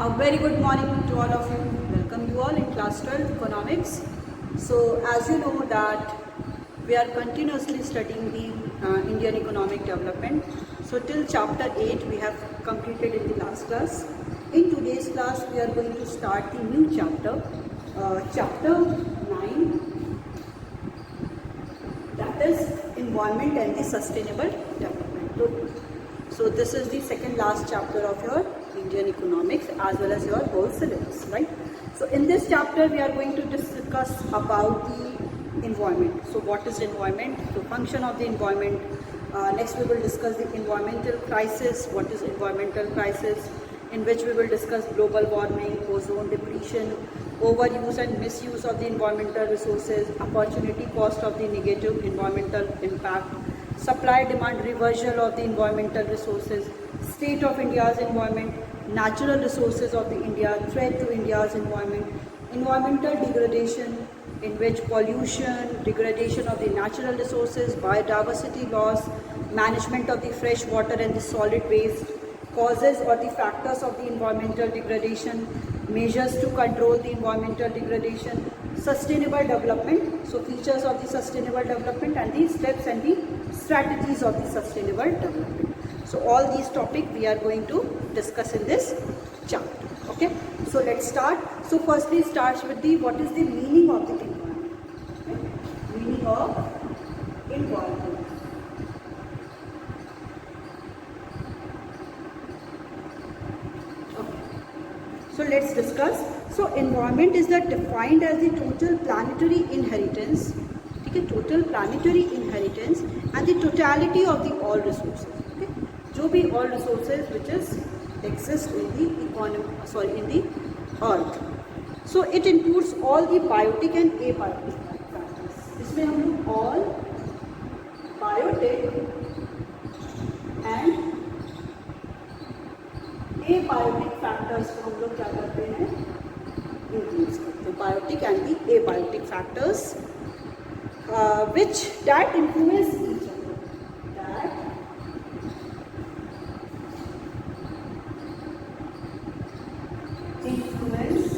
A very good morning to all of you. Welcome you all in class 12 economics. So as you know that we are continuously studying the Indian economic development. So till chapter 8 we have completed in the last class. In today's class we are going to start the new chapter, chapter 9, that is environment and the sustainable development. So this is the second last chapter of your Indian economics as well as your whole syllabus, right? So in this chapter we are going to discuss about the environment. So what is environment? The function of the environment. Next we will discuss the environmental crisis. What is environmental crisis? In which we will discuss global warming, ozone depletion, overuse and misuse of the environmental resources, opportunity cost of the negative environmental impact, supply-demand reversal of the environmental resources, state of India's environment, natural resources of the India, threat to India's environment, environmental degradation, in which pollution, degradation of the natural resources, biodiversity loss, management of the fresh water and the solid waste, causes or the factors of the environmental degradation, measures to control the environmental degradation, sustainable development, so features of the sustainable development and the steps and the strategies of the sustainable development. So all these topics we are going to discuss in this chapter. Okay, so let's start. So firstly starts with the what is the meaning of the environment. Okay? Meaning of environment. So let's discuss. So environment is that defined as the total planetary inheritance, okay, total planetary inheritance and the totality of the all resources. Okay, जो भी all resources which is exist in the economy, in the earth. So it includes all the biotic and abiotic factors. इसमें हम लोग all biotic and abiotic factors को हम लोग क्या करते हैं, इंक्लूड करते हैं. Biotic and the abiotic factors which that influence each other, that influence,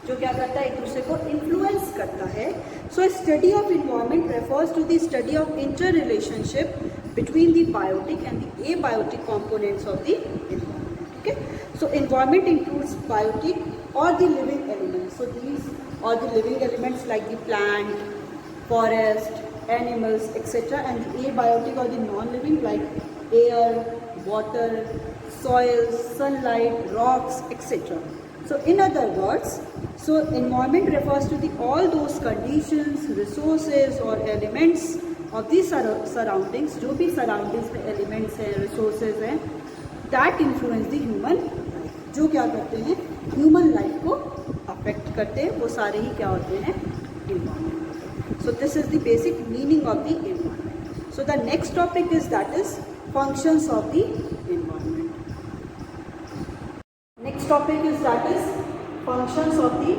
जो क्या करता है, एक दूसरे को इन्फ्लुएंस करता है. So study of environment refers to the study of inter relationship between the biotic and the abiotic components of the environment. Okay, so environment includes biotic or the living elements. So these are the living elements like the plant, forest, animals, etc. And the abiotic or the non-living like air, water, soil, sunlight, rocks, etc. So in other words, so environment refers to the all those conditions, resources or elements of these surroundings, जो भी surroundings में elements हैं, resources हैं, that influence the human life, जो क्या करते हैं, human life को affect करते हैं, वो सारे ही क्या होते हैं, environment. So this is the basic meaning of the environment. So the next topic is that is functions of the environment. Next topic is that is functions of the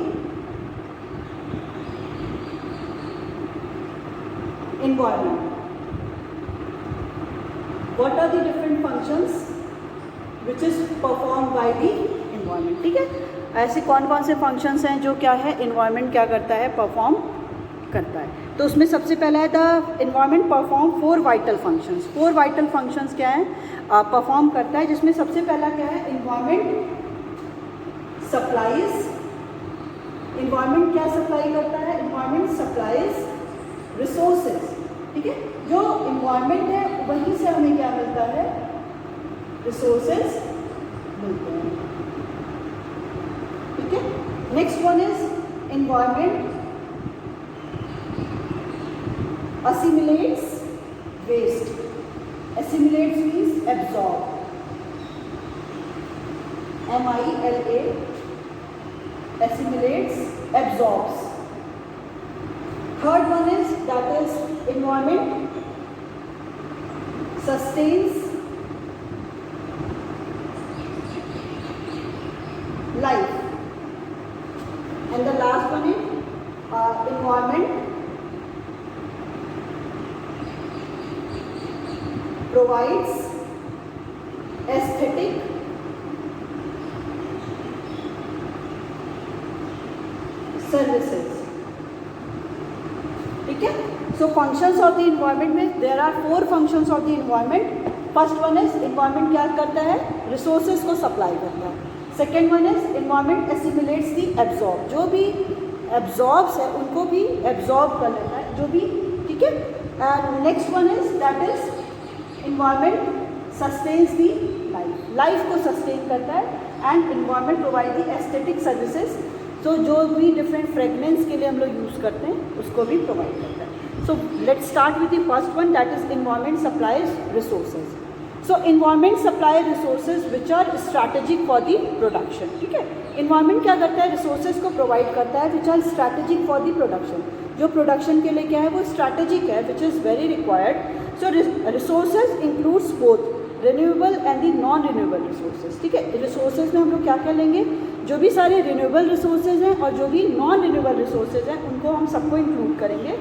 environment. What are the different functions which is performed by the environment? ठीक है, ऐसे कौन कौन से functions हैं जो क्या है environment क्या करता है, perform करता है. तो उसमें सबसे पहला है the environment perform 4 vital functions. 4 vital functions क्या है, perform करता है, जिसमें सबसे पहला क्या है, environment supplies. environment क्या supply करता है, environment supplies रिसोर्सेज. ठीक है, जो इन्वायरमेंट है वहीं से हमें क्या मिलता है, रिसोर्सेज मिलते हैं. ठीक है, next one is environment assimilates waste. Assimilates means absorb. MILA, assimilates, absorbs. Third one is that is environment sustains life, and the last one is environment provides aesthetic services. ठीक है, so functions of the environment में there are 4 functions of the environment. First one is environment क्या करता है, resources को supply करता है। Second one is environment assimilates the absorb, जो भी एब्जॉर्ब्स है उनको भी एब्जॉर्ब कर लेता है जो भी। ठीक है, and next one is that is environment sustains the life, life को सस्टेन करता है। And environment provide the aesthetic services, तो जो भी डिफरेंट फ्रेगनेंस के लिए हम लोग यूज़ करते हैं उसको भी प्रोवाइड करता है। So let's start with the first one, that is environment supplies resources. So environment supply resources which are strategic for the production. ठीक है, इन्वायरमेंट क्या करता है, रिसोर्सेज को प्रोवाइड करता है which are strategic for the production, जो production के लिए क्या है वो स्ट्रैटेजिक है, which is very required. So resources includes both renewable and the non renewable resources. ठीक है, रिसोर्सेज में हम लोग क्या क्या लेंगे, जो भी सारे रिन्यूएबल रिसोर्सेज हैं और जो भी नॉन रिन्यूएबल रिसोर्सेज हैं उनको हम सबको इंक्लूड करेंगे।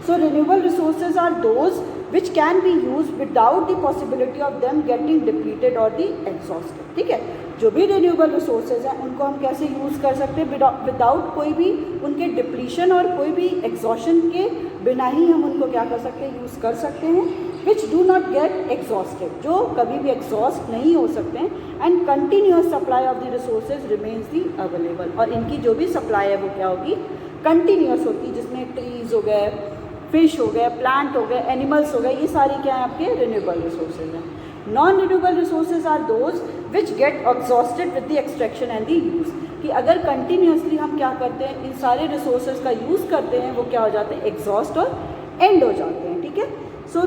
So renewable resources are those which can be use without the possibility of them getting depleted और दी एग्जॉस्टेड। ठीक है, जो भी रिन्यूएबल रिसोर्सेज हैं उनको हम कैसे यूज़ कर सकते हैं, विदाउट कोई भी उनके डिप्लीशन और कोई भी एग्जॉशन के बिना ही हम उनको क्या कर सकते हैं, यूज़ कर सकते हैं। Which do not get exhausted, जो कभी भी एग्जॉस्ट नहीं हो सकते हैं। And continuous supply of the resources remains the available, और इनकी जो भी सप्लाई है वो क्या होगी, कंटिन्यूअस होती है, जिसमें ट्रीज हो गए, फिश हो गए, प्लांट हो गए, एनिमल्स हो गए, ये सारी क्या है आपके रिन्यूएबल रिसोर्सेज हैं। Non renewable resources are those which get exhausted with the extraction and the use, कि अगर कंटिन्यूसली हम क्या करते हैं, इन सारे रिसोर्सेज का यूज़ करते हैं, वो क्या हो जाते हैं, एग्जॉस्ट और एंड हो जाते हैं। ठीक है, so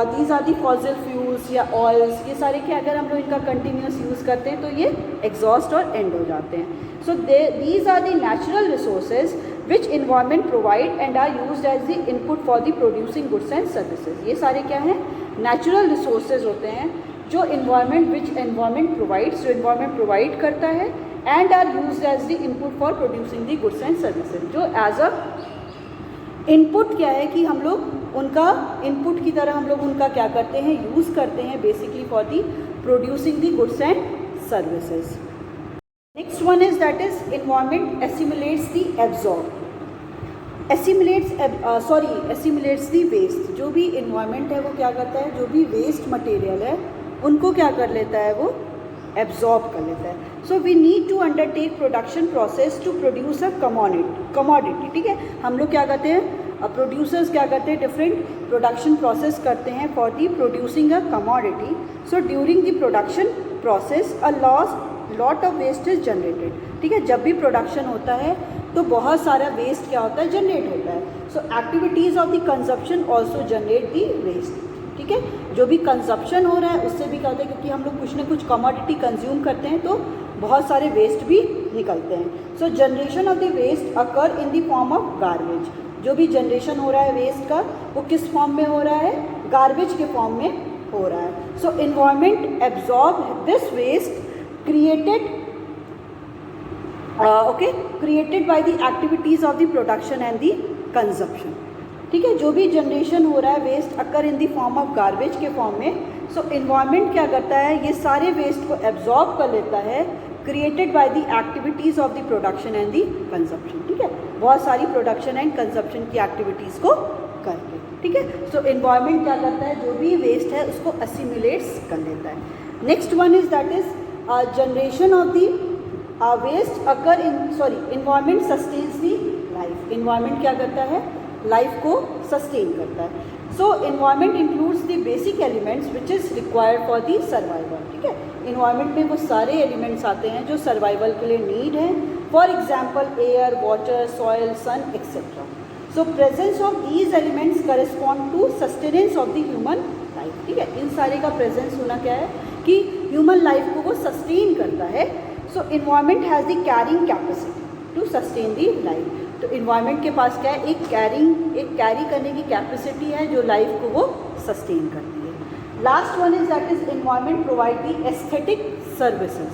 these are the fossil fuels या ऑयल्स, ये सारे क्या अगर हम लोग इनका कंटिन्यूस यूज़ करते हैं तो ये एग्जॉस्ट और एंड हो जाते हैं। So these are the natural resources which environment provide and are used as the input for the producing goods and services. ये सारे क्या हैं, नेचुरल रिसोर्सेज होते हैं जो इन्वायरमेंट विच इन्वायरमेंट प्रोवाइड्स, जो इन्वायरमेंट प्रोवाइड करता है, and are used as the input for producing the goods and services, जो एज अ इनपुट क्या है कि हम लोग उनका इनपुट की तरह हम लोग उनका क्या करते हैं, यूज़ करते हैं basically for the producing the goods and services. Next one is that is environment assimilates the absorb, assimilates the waste. जो भी इन्वायरमेंट है वो क्या करता है, जो भी वेस्ट मटेरियल है उनको क्या कर लेता है, वो एब्जॉर्ब कर लेता है। So we need to undertake production process to produce a commodity. ठीक है, हम लोग क्या करते हैं, प्रोड्यूसर्स क्या करते हैं, डिफरेंट प्रोडक्शन प्रोसेस करते हैं for the producing a commodity. So during the production process a lot of waste is generated. ठीक है, जब भी प्रोडक्शन होता है तो बहुत सारा वेस्ट क्या होता है, जनरेट होता है। So activities of the consumption also generate the waste. ठीक है, जो भी कंजप्शन हो रहा है उससे भी क्या होता है, क्योंकि हम लोग कुछ ना कुछ कमोडिटी कंज्यूम करते हैं तो बहुत सारे वेस्ट भी निकलते हैं। So generation of the waste occur in the form of garbage. जो भी जनरेशन हो रहा है वेस्ट का वो किस फॉर्म में हो रहा है, गार्बेज के फॉर्म में हो रहा है। So environment absorb this waste created by the activities of the production and the consumption. ठीक है, जो भी जनरेशन हो रहा है waste occur in the form of garbage के फॉर्म में, सो इन्वायरमेंट क्या करता है, ये सारे वेस्ट को एब्जॉर्ब कर लेता है, created by the activities of the production and the consumption. ठीक है, बहुत सारी प्रोडक्शन एंड कंजप्शन की एक्टिविटीज़ को करके। ठीक है, सो इन्वायरमेंट क्या करता है, जो भी वेस्ट है उसको असिमुलेट्स कर लेता है। Next one is that is generation of the waste occur environment sustains the life. Environment क्या करता है, लाइफ को सस्टेन करता है। So environment includes the basic elements which is required for the survival. ठीक है, इन्वायरमेंट में वो सारे एलिमेंट्स आते हैं जो सर्वाइवल के लिए नीड है। For example air, water, soil, sun etcetera. So presence of these elements correspond to sustenance of the human life. ठीक है, इन सारे का प्रेजेंस होना क्या है कि ह्यूमन लाइफ को वो सस्टेन करता है। So environment has the carrying capacity to sustain the life. तो इन्वायरमेंट के पास क्या है, एक कैरी करने की कैपेसिटी है जो लाइफ को वो सस्टेन करती है। Last one is that is environment provide the aesthetic services.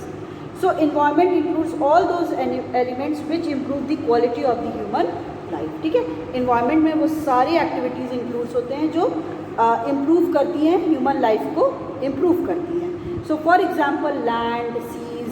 So environment includes all those elements which improve the quality of the human life. ठीक है, इन्वायरमेंट में वो सारी एक्टिविटीज़ इंक्लूड्स होते हैं जो इम्प्रूव करती हैं ह्यूमन लाइफ को, इम्प्रूव करती हैं. So for example land, seas,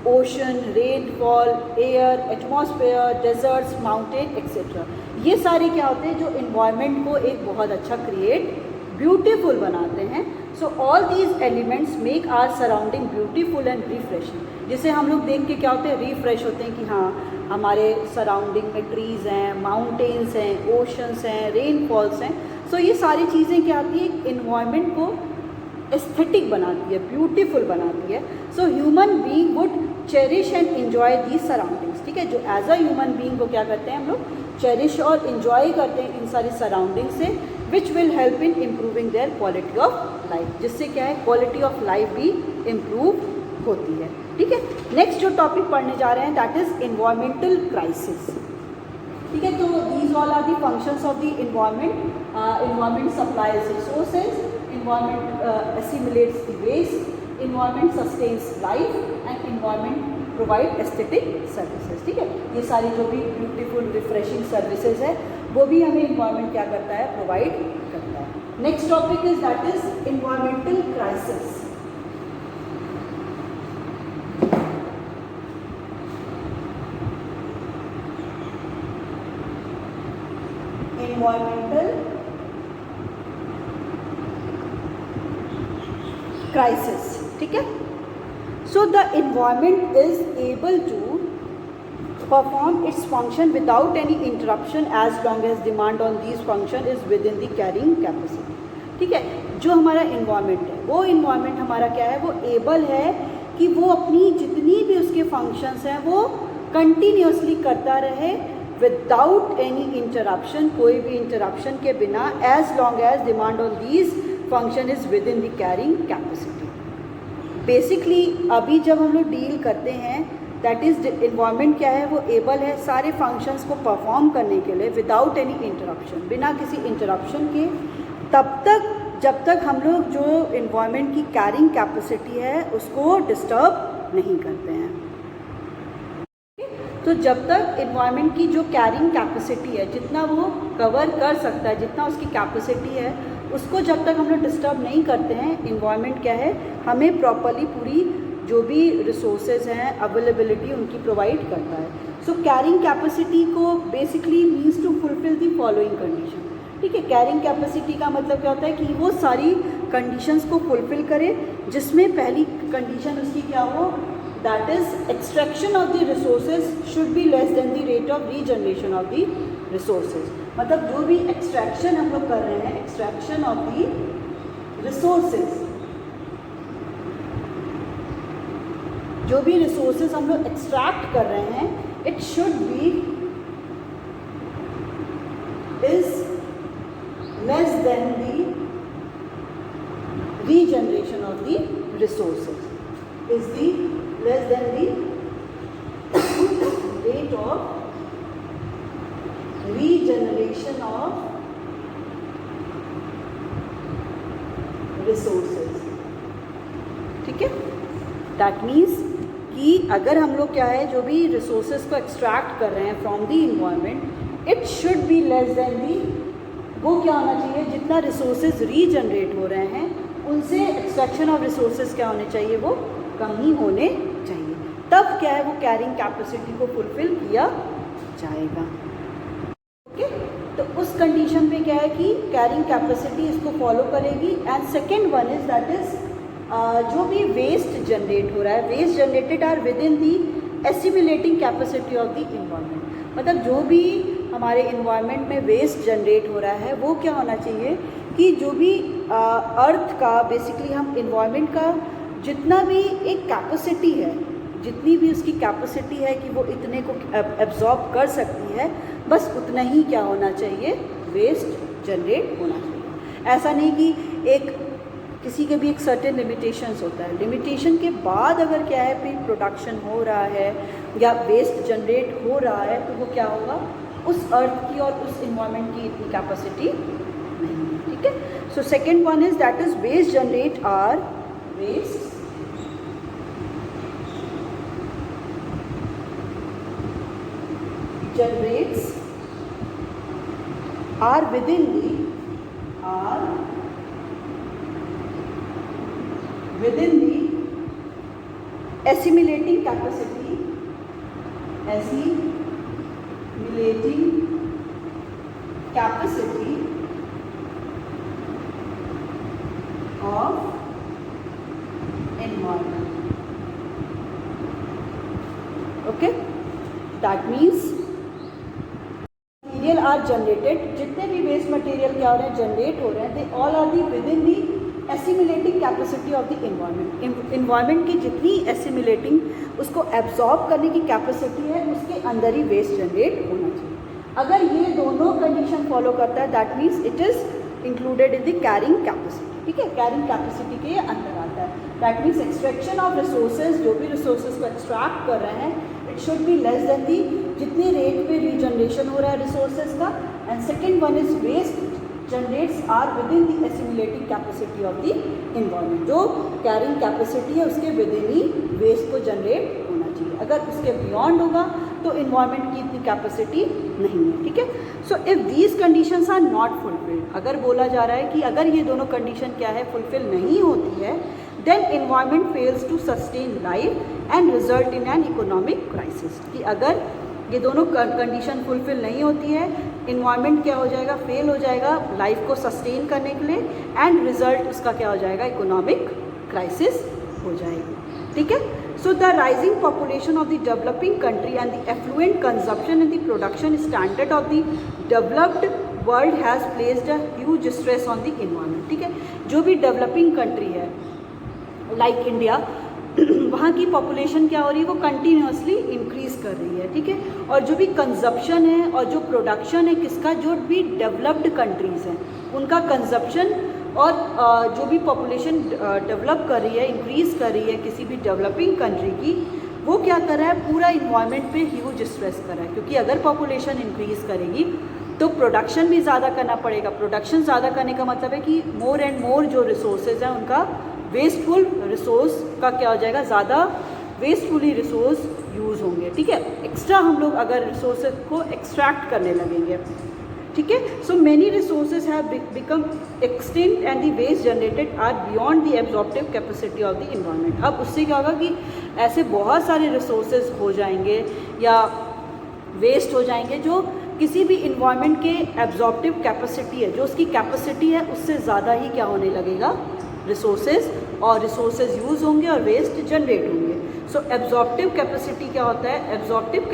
ocean, rainfall, air, atmosphere, deserts, mountain etcetera, ये सारे क्या होते हैं जो इन्वायरमेंट को एक बहुत अच्छा क्रिएट ब्यूटीफुल बनाते हैं. So all these elements make our surrounding beautiful and refreshing. जिसे हम लोग देख के क्या होते हैं, रिफ्रेश होते हैं कि हाँ हमारे सराउंडिंग में ट्रीज़ हैं, माउंटेन्स हैं, ओशंस हैं, रेनफॉल्स हैं. सो ये सारी चीज़ें क्या आती है, इन्वायरमेंट को एस्थेटिक बनाती है, ब्यूटीफुल बनाती है. So human being would cherish and enjoy these surroundings. ठीक है, जो एज अ ह्यूमन बीइंग को क्या करते हैं हम लोग, चेरिश और इन्जॉय करते हैं इन सारी सराउंडिंग से, which will help in improving there quality of life. जिससे क्या है, क्वालिटी ऑफ लाइफ भी इम्प्रूव होती है. ठीक है, नेक्स्ट जो टॉपिक पढ़ने जा रहे हैं दैट इज इन्वायरमेंटल क्राइसिस. ठीक है, तो these all are the functions of the environment. Environment supplies resources, environment assimilates the waste, environment sustains life and environment provide aesthetic services. ठीक है, ये सारी जो भी ब्यूटीफुल रिफ्रेशिंग सर्विसेज है वो भी हमें इन्वायरमेंट क्या करता है, प्रोवाइड करता है. Next topic is that is environmental crisis. Environmental crisis. ठीक है, so the environment is able to perform its function without any interruption as long as demand on these function is within the carrying capacity. ठीक है, जो हमारा environment है वो environment हमारा क्या है, वो एबल है कि वो अपनी जितनी भी उसके फंक्शंस हैं वो कंटिन्यूसली करता रहे विदाउट एनी इंटरप्शन, कोई भी इंटरप्शन के बिना, as long as demand on these function is within the carrying capacity. Basically अभी जब हम लोग डील करते हैं दैट इज इन्वायरमेंट क्या है, वो एबल है सारे फंक्शंस को परफॉर्म करने के लिए विदाउट एनी इंटरप्शन, बिना किसी इंटरप्शन के, तब तक जब तक हम लोग जो इन्वायरमेंट की कैरिंग कैपेसिटी है उसको डिस्टर्ब नहीं करते हैं. तो जब तक इन्वायरमेंट की जो कैरिंग कैपेसिटी है, जितना वो कवर कर सकता है, जितना उसकी कैपेसिटी है, उसको जब तक हम लोग डिस्टर्ब नहीं करते हैं, इन्वायरमेंट क्या है, हमें प्रॉपरली पूरी जो भी रिसोर्सेज हैं, अवेलेबिलिटी उनकी प्रोवाइड करता है. सो कैरिंग कैपेसिटी को basically means to fulfil the following condition. ठीक है, कैरिंग कैपेसिटी का मतलब क्या होता है कि वो सारी कंडीशंस को फुलफिल करे, जिसमें पहली कंडीशन उसकी क्या हो, that is extraction of the resources should be less then the rate of regeneration of the resources. मतलब जो भी एक्सट्रैक्शन हम लोग कर रहे हैं, एक्सट्रैक्शन ऑफ द रिसोर्सेज, जो भी रिसोर्सेज हम लोग एक्सट्रैक्ट कर रहे हैं, it should B is less than the regeneration of the resources, is the less than the rate of regeneration of resources. ठीक है, दैट मीन्स कि अगर हम लोग क्या है, जो भी रिसोर्सेज को एक्सट्रैक्ट कर रहे हैं from the environment, it should be less than the, वो क्या होना चाहिए, जितना रिसोर्सेज रीजनरेट हो रहे हैं उनसे एक्सट्रैक्शन ऑफ रिसोर्सेज क्या होने चाहिए, वो कम ही होने चाहिए. तब क्या है, वो कैरिंग कैपेसिटी को फुलफिल किया जाएगा. ओके, तो उस कंडीशन पे क्या है कि कैरिंग कैपेसिटी इसको फॉलो करेगी. And second one is that is जो भी वेस्ट जनरेट हो रहा है, waste generated are within the assimilating capacity of the environment. मतलब जो भी हमारे इन्वायरमेंट में वेस्ट जनरेट हो रहा है वो क्या होना चाहिए कि जो भी अर्थ का, बेसिकली हम इन्वायरमेंट का जितना भी एक कैपेसिटी है, जितनी भी उसकी कैपेसिटी है कि वो इतने को एब्जॉर्ब कर सकती है, बस उतना ही क्या होना चाहिए, वेस्ट जनरेट होना चाहिए. ऐसा नहीं कि एक किसी के भी एक सर्टेन लिमिटेशंस होता है, लिमिटेशन के बाद अगर क्या है फिर प्रोडक्शन हो रहा है या वेस्ट जनरेट हो रहा है, तो वो क्या होगा, उस अर्थ की और उस इन्वायरमेंट की इतनी कैपेसिटी नहीं है. ठीक है, so second one is that is waste generate are waste generates are within the within the assimilating capacity of environment. Okay, that means material are generated, जितने भी वेस्ट मटेरियल क्या हो रहे हैं, जनरेट हो रहे हैं, they all are the within the assimilating capacity of the environment. Environment की जितनी एसिमिलेटिंग, उसको एब्जॉर्ब करने की कैपेसिटी है, उसके अंदर ही वेस्ट जनरेट होना चाहिए. अगर ये दोनों कंडीशन फॉलो करता है, that means it is included in the carrying capacity. ठीक है, कैरिंग कैपेसिटी के अंदर आता है. That means extraction of resources, जो भी रिसोर्सेज को एक्सट्रैक्ट कर रहे हैं, it should be less than the जितनी रेट पे रीजनरेशन हो रहा है रिसोर्सेज का. And second one is waste generates are within the assimilating capacity of the environment. जो कैरिंग कैपेसिटी है उसके विद इन ही वेस्ट को जनरेट होना चाहिए. अगर उसके बियॉन्ड होगा तो इन्वायरमेंट की इतनी कैपेसिटी नहीं है. ठीक है, so if these conditions are not fulfilled, अगर बोला जा रहा है कि अगर ये दोनों कंडीशन क्या है, फुलफिल नहीं होती है, then environment fails to sustain life and result in an economic crisis. कि अगर ये दोनों कंडीशन फुलफिल नहीं होती है, इन्वायरमेंट क्या हो जाएगा, फेल हो जाएगा लाइफ को सस्टेन करने के लिए, एंड रिजल्ट उसका क्या हो जाएगा, इकोनॉमिक क्राइसिस हो जाएगी. ठीक है, so the rising population of the developing country and the affluent consumption and the production standard of the developed world has placed a huge stress on the environment. ठीक है, जो भी डेवलपिंग कंट्री है like India, वहाँ की population क्या हो रही है, वो कंटिन्यूसली इंक्रीज़ कर रही है. ठीक है, और जो भी कंजप्शन है और जो प्रोडक्शन है किसका, जो भी डेवलप्ड कंट्रीज़ हैं उनका कंजप्शन, और जो भी पॉपुलेशन डेवलप कर रही है, इंक्रीज़ कर रही है किसी भी डेवलपिंग कंट्री की, वो क्या कर रहा है, पूरा इन्वायरमेंट पे ह्यूज स्ट्रेस कर रहा है. क्योंकि अगर पॉपुलेशन इंक्रीज़ करेगी तो प्रोडक्शन भी ज़्यादा करना पड़ेगा. प्रोडक्शन ज़्यादा करने का मतलब है कि मोर एंड मोर जो रिसोर्सेज हैं उनका वेस्टफुल रिसोर्स का क्या हो जाएगा, ज़्यादा वेस्टफुली रिसोर्स यूज़ होंगे. ठीक है, एक्स्ट्रा हम लोग अगर रिसोर्सेज को एक्सट्रैक्ट करने लगेंगे. ठीक है, so many resources have become extinct and the waste generated are beyond the absorptive capacity of the environment. अब उससे क्या होगा कि ऐसे बहुत सारे रिसोर्सेज हो जाएंगे या वेस्ट हो जाएंगे जो किसी भी इन्वायरमेंट के एब्जॉर्प्टिव कैपेसिटी है, जो उसकी कैपेसिटी है, उससे ज़्यादा ही क्या होने लगेगा, रिसोर्सेज, और रिसोर्सेज यूज़ होंगे और वेस्ट जनरेट होंगे. सो एब्जॉर्प्टिव कैपेसिटी क्या होता है, absorptive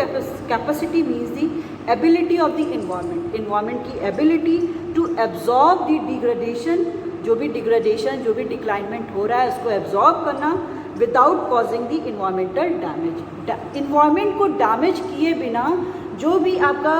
capacity means the ability of the environment, environment की ability to absorb the degradation, जो भी डिग्रेडेशन, जो भी डिक्लाइनमेंट हो रहा है उसको एब्जॉर्ब करना without causing the environmental damage. Environment को डैमेज किए बिना जो भी आपका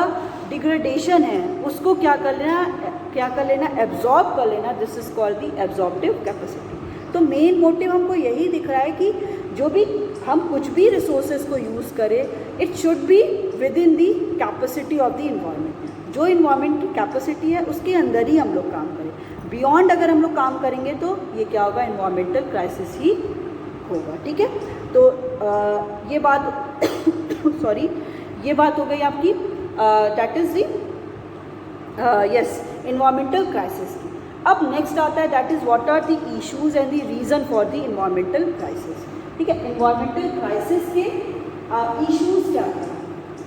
डिग्रेडेशन है उसको क्या कर लेना, एब्जॉर्ब कर लेना. This is called the absorptive capacity. तो मेन मोटिव हमको यही दिख रहा है कि जो भी हम कुछ भी रिसोर्सेज को यूज़ करें, it should be with in the capacity of the environment. जो इन्वायरमेंट की कैपेसिटी है उसके अंदर ही हम लोग काम करें. बियॉन्ड अगर हम लोग काम करेंगे तो ये क्या होगा, इन्वायरमेंटल क्राइसिस ही होगा. ठीक है, तो ये बात सॉरी ये बात हो गई आपकी, that is the yes environmental crisis की. अब नेक्स्ट आता है that is what are the issues and the reason for the environmental crisis. ठीक है, इन्वायरमेंटल क्राइसिस के इश्यूज क्या हैं.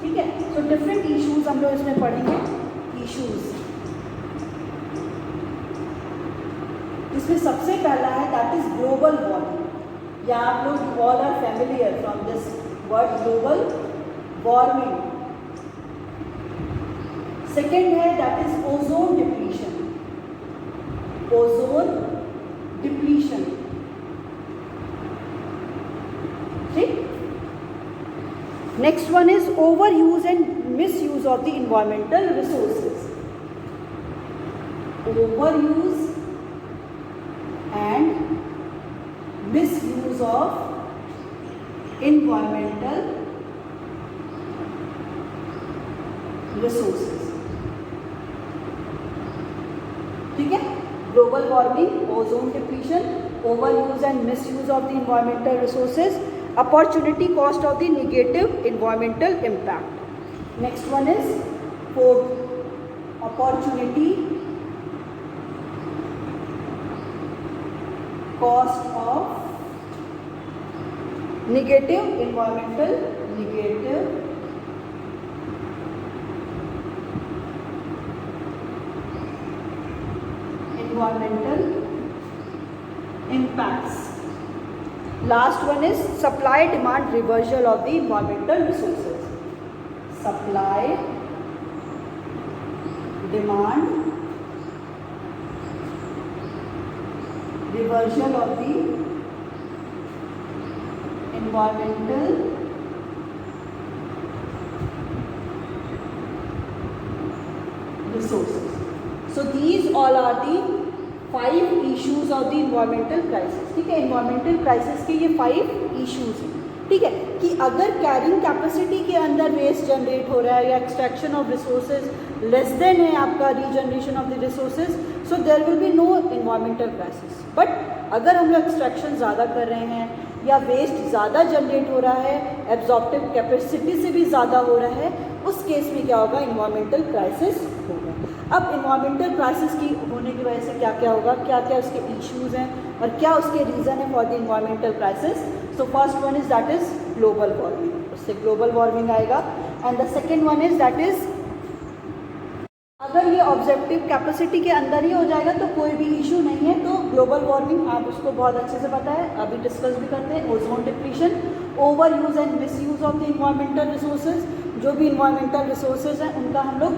ठीक है, तो डिफरेंट इश्यूज हम लोग इसमें पढ़ेंगे. इश्यूज जिसमें सबसे पहला है दैट इज़ ग्लोबल वार्मिंग, या आप लोग all are familiar from this word global warming. Second है that is ozone depletion, ozone depletion. ठीक, next one is overuse and misuse of the environmental resources, overuse and misuse of environmental resources. ठीक है, global warming, ozone depletion, overuse and misuse of the environmental resources, opportunity cost of the negative environmental impact. Next one is fourth, opportunity cost of negative environmental impacts. Last one is supply demand reversal of the environmental resources. Supply demand reversal of the environmental resources. So these all are the 5 issues of the environmental crisis. ठीक है, environmental crisis के ये 5 issues हैं. ठीक है, कि अगर carrying capacity के अंदर वेस्ट जनरेट हो रहा है या extraction of resources less than है आपका regeneration of the resources, so there will be no environmental crisis. But अगर हम लोग एक्सट्रैक्शन ज़्यादा कर रहे हैं या वेस्ट ज़्यादा जनरेट हो रहा है, एब्जॉर्प्टिव कैपेसिटी से भी ज़्यादा हो रहा है, उस केस में क्या होगा, इन्वायरमेंटल क्राइसिस होगा. अब इन्वायरमेंटल क्राइसिस की होने की वजह से क्या क्या होगा, क्या क्या उसके इश्यूज़ हैं और क्या उसके रीज़न है for the environmental crisis. So first one is that is global warming, उससे ग्लोबल वार्मिंग आएगा. And the second one is that is, अगर ये ऑब्जेक्टिव कैपेसिटी के अंदर ही हो जाएगा तो कोई भी इशू नहीं है. तो ग्लोबल वार्मिंग आप उसको बहुत अच्छे से पता है, अभी डिस्कस भी करते हैं. Ozone depletion, overuse and misuse of the environmental resources. जो भी इन्वायरमेंटल रिसोर्सेज हैं उनका हम लोग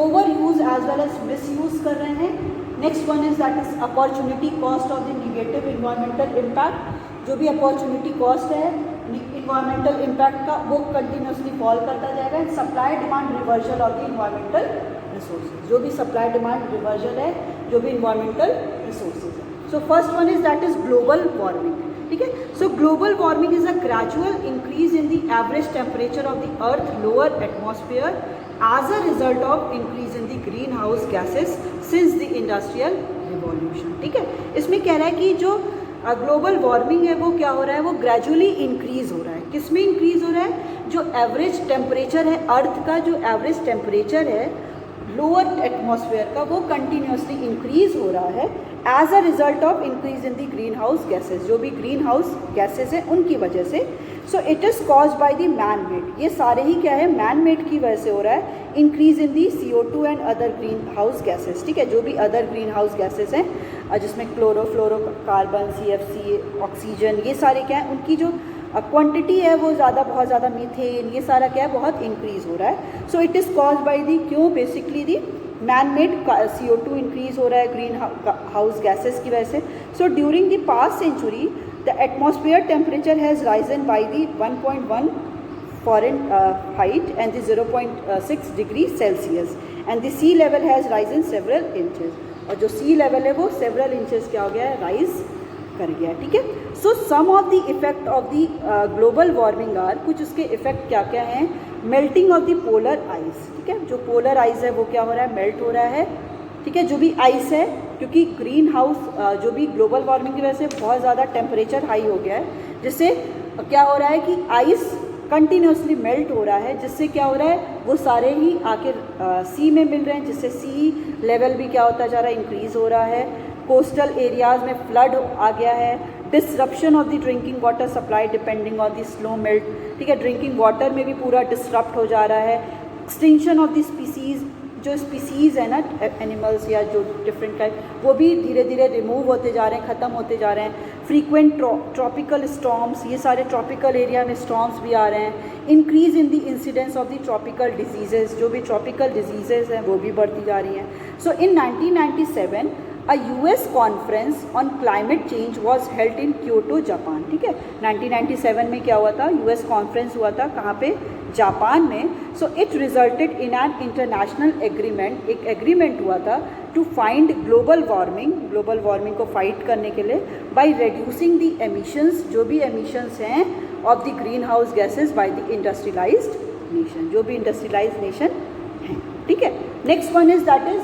overuse as well as misuse कर रहे हैं. Next one is that is opportunity cost of the negative environmental impact. जो भी अपॉर्चुनिटी कॉस्ट है इन्वायरमेंटल इम्पैक्ट का, वो कंटिन्यूसली फॉल करता जाएगा. And supply demand reversal of the environmental resources. जो भी सप्लाई डिमांड रिवर्सल है, जो भी इन्वायरमेंटल रिसोर्सेज है. So first one is that is global warming. ठीक है, so global warming is a gradual increase in the average temperature of the earth lower atmosphere as a result of increase in the greenhouse gases since the industrial revolution. ठीक है, इसमें कह रहा है कि जो ग्लोबल वार्मिंग है वो क्या हो रहा है, वो ग्रेजुअली इंक्रीज हो रहा है. किस में इंक्रीज हो रहा है, जो एवरेज टेम्परेचर है अर्थ का, जो एवरेज टेम्परेचर है लोअर एटमॉस्फेयर का, वो कंटिन्यूसली इंक्रीज हो रहा है as a result of increase in the green house gases. जो भी ग्रीन हाउस गैसेज हैं उनकी वजह से. So it is cause by the man made. ये सारे ही क्या है, मैन मेड की वजह से हो रहा है. Increase in the CO2 and other green house gases. ठीक है, जो भी अदर ग्रीन हाउस गैसेज हैं जिसमें क्लोरोफ्लोरोकार्बन, CFC, ऑक्सीजन, ये सारे क्या है, उनकी जो क्वांटिटी है वो ज़्यादा, बहुत ज़्यादा, मीथेन, ये सारा क्या है, बहुत इंक्रीज हो रहा है. So it is cause by the, क्यों, basically the man made CO2 increase हो रहा है ग्रीन हाउस गैसेज की वजह से. So during the past century the atmosphere temperature has risen by the 1.1 Fahrenheit and the 0.6 degrees Celsius and the sea level has risen several inches. और जो sea level है वो several inches क्या हो गया है, rise कर गया है. ठीक है, so some of the effect of the global warming are, कुछ उसके effect क्या क्या हैं, melting of the polar ice. ठीक है, जो polar ice है वो क्या हो रहा है, melt हो रहा है. ठीक है, जो भी आइस है, क्योंकि ग्रीन हाउस जो भी ग्लोबल वार्मिंग की वजह से बहुत ज़्यादा टेम्परेचर हाई हो गया है, जिससे क्या हो रहा है कि आइस कंटिन्यूसली मेल्ट हो रहा है, जिससे क्या हो रहा है, वो सारे ही आके सी में मिल रहे हैं, जिससे सी लेवल भी क्या होता जा रहा है, इंक्रीज़ हो रहा है. कोस्टल एरियाज़ में फ्लड आ गया है. Disruption of the drinking water supply depending on the slow melt. ठीक है, ड्रिंकिंग वाटर में भी पूरा डिसरप्ट हो जा रहा है. एक्सटिंक्शन ऑफ द स्पीसीज़, जो स्पीसीज़ है ना, एनिमल्स या जो डिफरेंट टाइप, वो भी धीरे धीरे रिमूव होते जा रहे हैं, ख़त्म होते जा रहे हैं. फ्रीक्वेंट ट्रॉपिकल स्टॉर्म्स, ये सारे ट्रॉपिकल एरिया में स्टॉर्म्स भी आ रहे हैं. Increase in the incidence of the tropical diseases, जो भी ट्रॉपिकल डिजीज़ेज़ हैं वो भी बढ़ती जा रही हैं. सो इन 1997 a US conference on climate change was held in Kyoto, Japan. ठीक है, 1997 में क्या हुआ था, US कॉन्फ्रेंस हुआ था, कहाँ पे, जापान में. So it resulted in an international agreement, एक एग्रीमेंट हुआ था टू फाइंड ग्लोबल वार्मिंग को फाइट करने के लिए बाय रिड्यूसिंग द एमिशंस, जो भी एमिशंस हैं of the green house gases by the industrialised nation, जो भी इंडस्ट्रियलाइज्ड नेशन हैं. ठीक है, next one is that is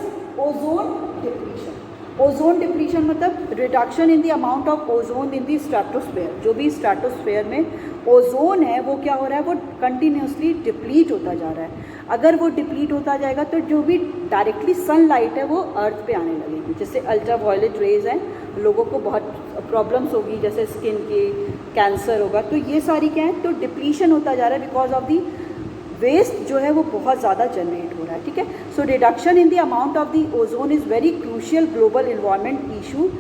ozone depletion. Ozone depletion मतलब reduction in the amount of ozone in the stratosphere. जो भी स्ट्रेटोस्फेयर में ओजोन है वो क्या हो रहा है, वो कंटिन्यूसली डिप्लीट होता जा रहा है. अगर वो डिप्लीट होता जाएगा तो जो भी डायरेक्टली सनलाइट है वो अर्थ पे आने लगेगी, जिससे अल्ट्रा वायलेट रेज हैं, लोगों को बहुत प्रॉब्लम्स होगी, जैसे स्किन की, कैंसर होगा, तो ये सारी क्या है, तो डिप्लीशन होता जा रहा है बिकॉज ऑफ दी वेस्ट जो है वो बहुत ज़्यादा जनरेट हो रहा है, ठीक है. So reduction in the amount of the ozone is very crucial global environment issue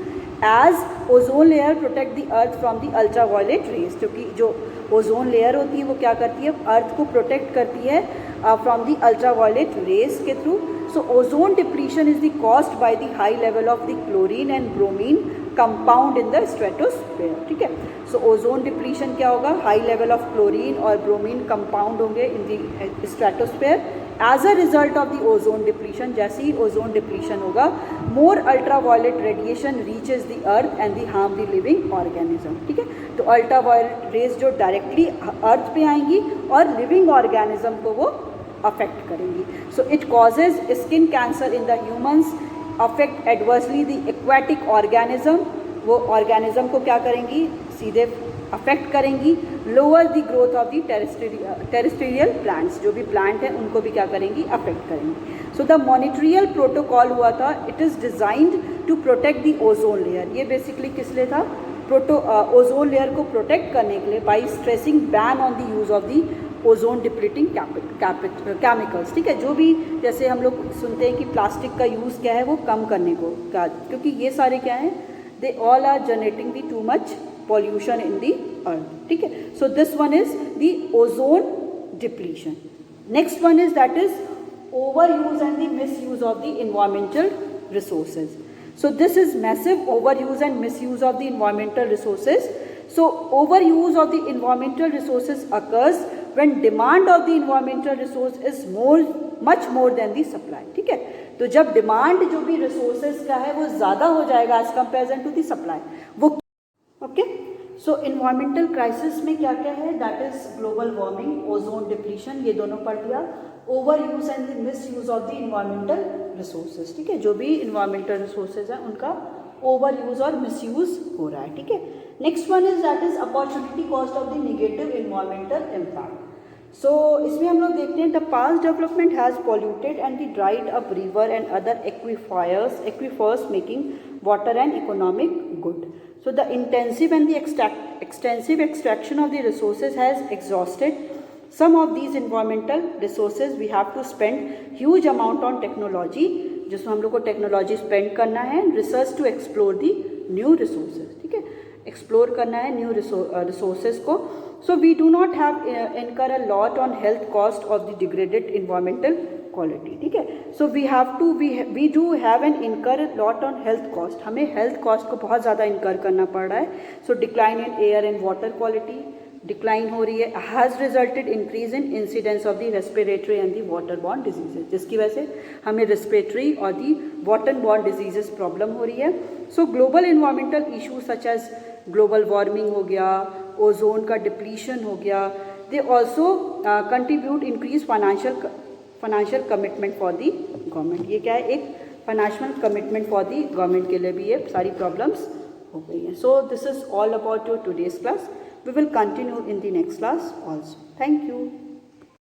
as ozone layer protect the earth from the ultra violet rays, क्योंकि जो ओजोन लेयर होती है वो क्या करती है, अर्थ को प्रोटेक्ट करती है from the ultra violet rays के through. So ozone depletion is the caused by the high level of the chlorine and bromine compound in the stratosphere, ठीक है. सो ओजोन डिप्लीशन क्या होगा, हाई लेवल ऑफ क्लोरीन और bromine compound होंगे in the stratosphere as a result of the ozone depletion. जैसे ही ozone depletion होगा, more ultra violet radiation reaches the earth and the harm the living organism, ठीक है. तो ultra violet rays जो directly अर्थ पे आएंगी और लिविंग ऑर्गेनिज्म को वो अफेक्ट करेंगी. So it causes skin cancer in the humans, affect adversely the aquatic organism, वो ऑर्गेनिज्म को क्या करेंगी, सीधे अफेक्ट करेंगी. Lower the growth of the terrestrial plants, जो भी प्लांट है उनको भी क्या करेंगी, अफेक्ट करेंगी. सो द मॉनिट्रियल प्रोटोकॉल हुआ था, it is designed to protect the ozone layer. ये बेसिकली किस लिए था, ओजोन लेयर को प्रोटेक्ट करने के लिए, by stressing ban on the use of the ozone depleting chemicals, ठीक है. जो भी जैसे हम लोग सुनते हैं कि प्लास्टिक का यूज़ क्या है वो कम करने को, क्योंकि ये सारे क्या हैं, they all are generating the too much pollution in the earth, ठीक है. So this one is the ozone depletion. Next one is that is overuse and the misuse of the environmental resources. So this is massive overuse and misuse of the environmental resources. So overuse of the environmental resources occurs when demand of the environmental resource is much more than the supply, ठीक है. तो जब demand जो भी resources का है वो ज़्यादा हो जाएगा as comparison to the supply, वो ओके. सो इन्वायरमेंटल क्राइसिस में क्या क्या है, that is global warming, ozone depletion, ये दोनों पढ़ दिया. Overuse and the misuse of the environmental resources, ठीक है. जो भी इन्वायरमेंटल रिसोर्सेज हैं उनका ओवर यूज और मिस यूज हो रहा है, ठीक है. Next one is that is opportunity cost of the negative environmental impact. So इसमें हम लोग देखते हैं the past development has polluted and the dried up river and other aquifers making water and economic good. So the intensive and the extensive extraction of the resources has exhausted some of these environmental resources. We have to spend huge amount on technology, जिसमें हम लोग को technology spend करना है, research to explore the new resources, ठीक है. Explore करना है न्यू रिसोर्सेज को. So we do not have incur a lot on health cost of the degraded environmental quality, ठीक है. So we do have an incur lot on health cost, हमें health cost को बहुत ज़्यादा incur करना पड़ रहा है. So decline in air and water quality decline हो रही है, has resulted increase in incidence of the respiratory and the water borne diseases, जिसकी वजह से हमें रेस्पिरेटरी और the water borne diseases problem हो रही है. So global environmental issue such as global warming हो गया, ओजोन का डिप्लीशन हो गया, they also contribute increase financial commitment for the government. ये क्या है, एक financial commitment for the government के लिए भी ये सारी प्रॉब्लम्स हो गई हैं. So this is all about your today's class. We will continue in the next class also. Thank you.